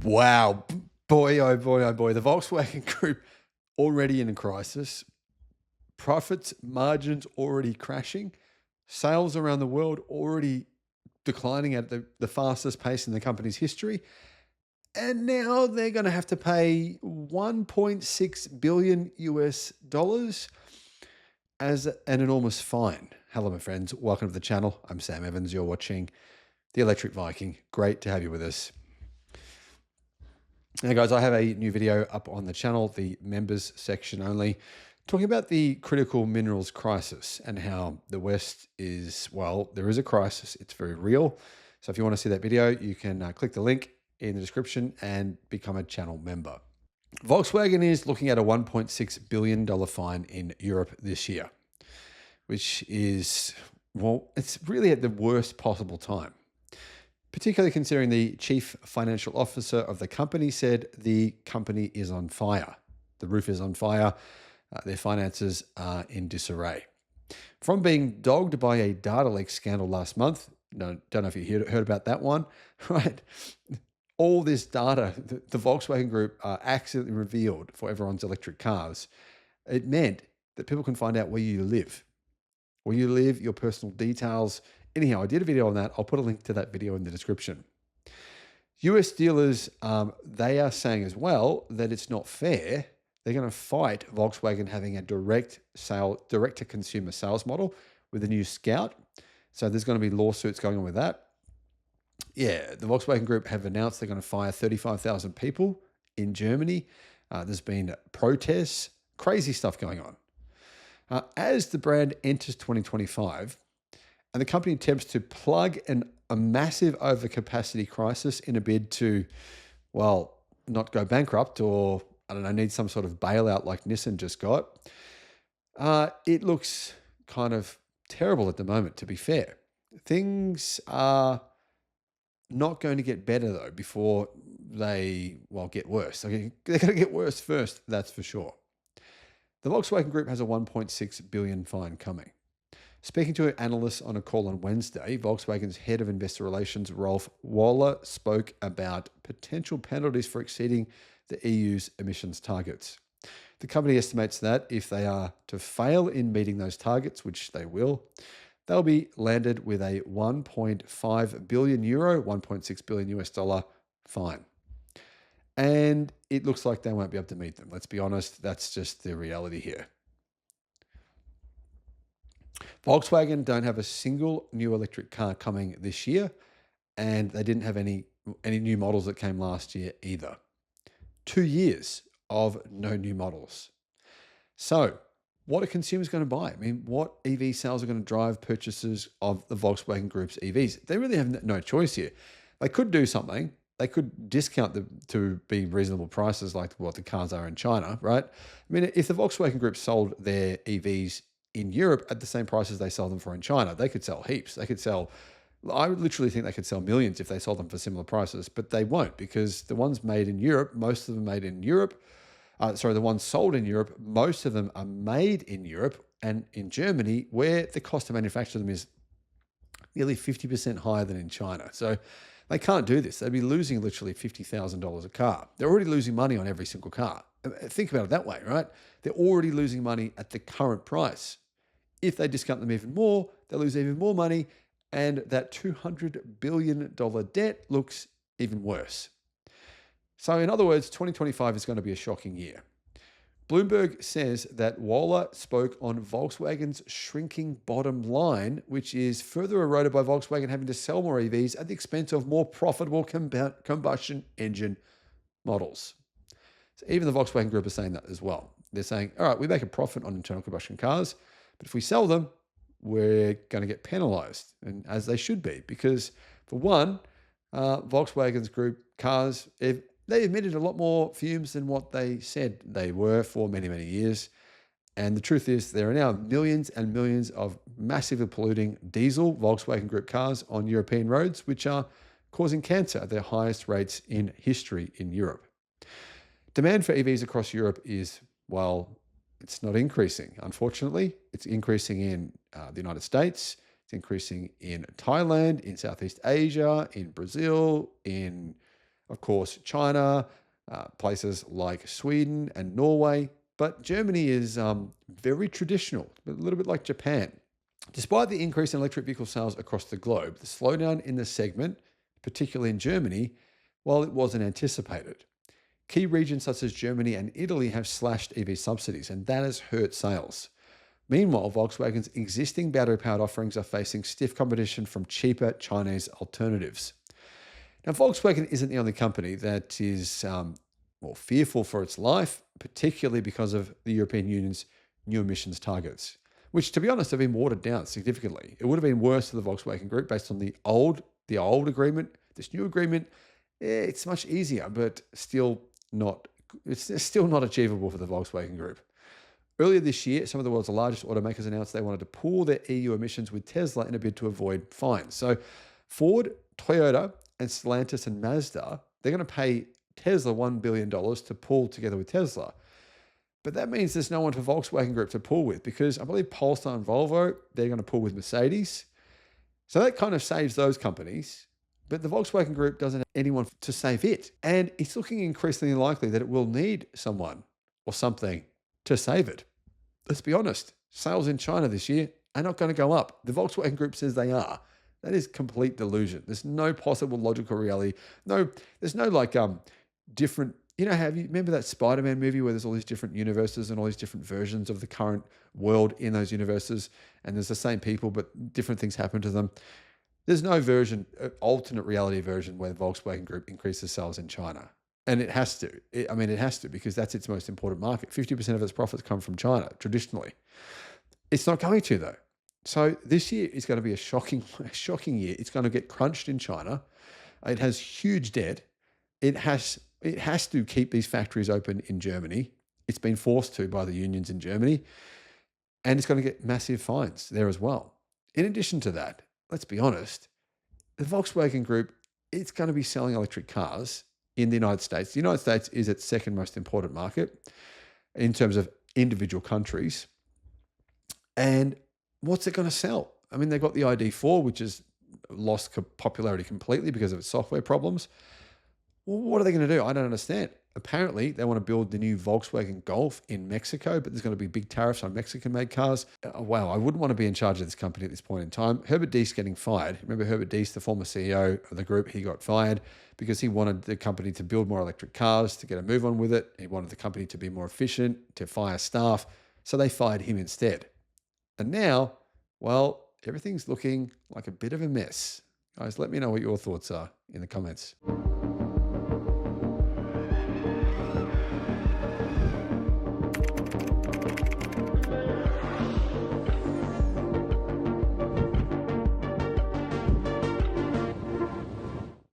Wow. Boy, oh boy, oh boy. The Volkswagen Group already in a crisis. Profits, margins already crashing. Sales around the world already declining at the fastest pace in the company's history. And now they're going to have to pay 1.6 billion US dollars as an enormous fine. Hello, my friends. Welcome to the channel. I'm Sam Evans. You're watching the Electric Viking. Great to have you with us. Now, guys, I have a new video up on the channel, the members section only, talking about the critical minerals crisis and how the West is, well, there is a crisis. It's very real. So if you want to see that video, you can click the link in the description and become a channel member. Volkswagen is looking at a $1.6 billion fine in Europe this year, which is, well, it's really at the worst possible time. Particularly considering the chief financial officer of the company said the company is on fire. The roof is on fire. Their finances are in disarray. From being dogged by a data leak scandal last month, don't know if you heard about that one, right? All this data, the Volkswagen Group accidentally revealed for everyone's electric cars. It meant that people can find out where you live, your personal details. Anyhow, I did a video on that. I'll put a link to that video in the description. US dealers, they are saying as well that it's not fair. They're going to fight Volkswagen having a direct-to-consumer sales model with the new Scout. So there's going to be lawsuits going on with that. Yeah, the Volkswagen Group have announced they're going to fire 35,000 people in Germany. There's been protests, crazy stuff going on. As the brand enters 2025, and the company attempts to plug a massive overcapacity crisis in a bid to, well, not go bankrupt or, I don't know, need some sort of bailout like Nissan just got. It looks kind of terrible at the moment, to be fair. Things are not going to get better, though, before they, well, get worse. They're going to get worse first, that's for sure. The Volkswagen Group has a 1.6 billion fine coming. Speaking to analysts on a call on Wednesday, Volkswagen's head of investor relations, Rolf Waller, spoke about potential penalties for exceeding the EU's emissions targets. The company estimates that if they are to fail in meeting those targets, which they will, they'll be landed with a 1.5 billion euro, 1.6 billion US dollar fine. And it looks like they won't be able to meet them. Let's be honest, that's just the reality here. Volkswagen don't have a single new electric car coming this year, and they didn't have any new models that came last year either. 2 years of no new models. So what are consumers going to buy? I mean, what EV sales are going to drive purchases of the Volkswagen Group's EVs? They really have no choice here. They could do something. They could discount them to be reasonable prices like what the cars are in China, right? I mean, if the Volkswagen Group sold their EVs in Europe at the same prices they sell them for in China, they could sell heaps. They could sell, I literally think they could sell millions if they sold them for similar prices, but they won't, because the ones made in Europe, most of them made in Europe, the ones sold in Europe, most of them are made in Europe and in Germany, where the cost to manufacture them is nearly 50% higher than in China. So they can't do this. They'd be losing literally $50,000 a car. They're already losing money on every single car. Think about it that way, right? They're already losing money at the current price. If they discount them even more, they'll lose even more money, and that $200 billion debt looks even worse. So in other words, 2025 is going to be a shocking year. Bloomberg says that Waller spoke on Volkswagen's shrinking bottom line, which is further eroded by Volkswagen having to sell more EVs at the expense of more profitable combustion engine models. So even the Volkswagen Group is saying that as well. They're saying, all right, we make a profit on internal combustion cars, but if we sell them, we're going to get penalized, and as they should be, because for one, Volkswagen's group cars, they emitted a lot more fumes than what they said they were for many, many years. And the truth is there are now millions and millions of massively polluting diesel Volkswagen Group cars on European roads, which are causing cancer at their highest rates in history in Europe. Demand for EVs across Europe is, well, it's not increasing, unfortunately. It's increasing in the United States. It's increasing in Thailand, in Southeast Asia, in Brazil, in Of course, China, places like Sweden and Norway, but Germany is very traditional, a little bit like Japan. Despite the increase in electric vehicle sales across the globe, the slowdown in the segment, particularly in Germany, well, it wasn't anticipated. Key regions such as Germany and Italy have slashed EV subsidies, and that has hurt sales. Meanwhile, Volkswagen's existing battery powered offerings are facing stiff competition from cheaper Chinese alternatives. Now, Volkswagen isn't the only company that is more fearful for its life, particularly because of the European Union's new emissions targets, which, to be honest, have been watered down significantly. It would have been worse for the Volkswagen Group based on the old agreement. This new agreement, it's much easier, but still not. It's still not achievable for the Volkswagen Group. Earlier this year, some of the world's largest automakers announced they wanted to pool their EU emissions with Tesla in a bid to avoid fines. So, Ford, Toyota, and Stellantis and Mazda, they're going to pay Tesla $1 billion to pool together with Tesla. But that means there's no one for Volkswagen Group to pool with, because I believe Polestar and Volvo, they're going to pool with Mercedes. So that kind of saves those companies. But the Volkswagen Group doesn't have anyone to save it. And it's looking increasingly likely that it will need someone or something to save it. Let's be honest, sales in China this year are not going to go up. The Volkswagen Group says they are. That is complete delusion. There's no possible logical reality. No, there's no different, have you remember that Spider-Man movie where there's all these different universes and all these different versions of the current world in those universes, and there's the same people, but different things happen to them. There's no alternate reality version where the Volkswagen Group increases sales in China. And it has to. It has to, because that's its most important market. 50% of its profits come from China, traditionally. It's not going to, though. So this year is going to be a shocking year. It's going to get crunched in China. It has huge debt. It has to keep these factories open in Germany. It's been forced to by the unions in Germany. And it's going to get massive fines there as well. In addition to that, let's be honest, the Volkswagen Group, it's going to be selling electric cars in the United States. The United States is its second most important market in terms of individual countries. And what's it going to sell? They've got the ID4, which has lost popularity completely because of its software problems. Well, what are they going to do? I don't understand. Apparently, they want to build the new Volkswagen Golf in Mexico, but there's going to be big tariffs on Mexican-made cars. Wow, I wouldn't want to be in charge of this company at this point in time. Herbert Diess getting fired. Remember Herbert Diess, the former CEO of the group? He got fired because he wanted the company to build more electric cars, to get a move on with it. He wanted the company to be more efficient, to fire staff. So they fired him instead. And now, well, everything's looking like a bit of a mess. Guys, let me know what your thoughts are in the comments.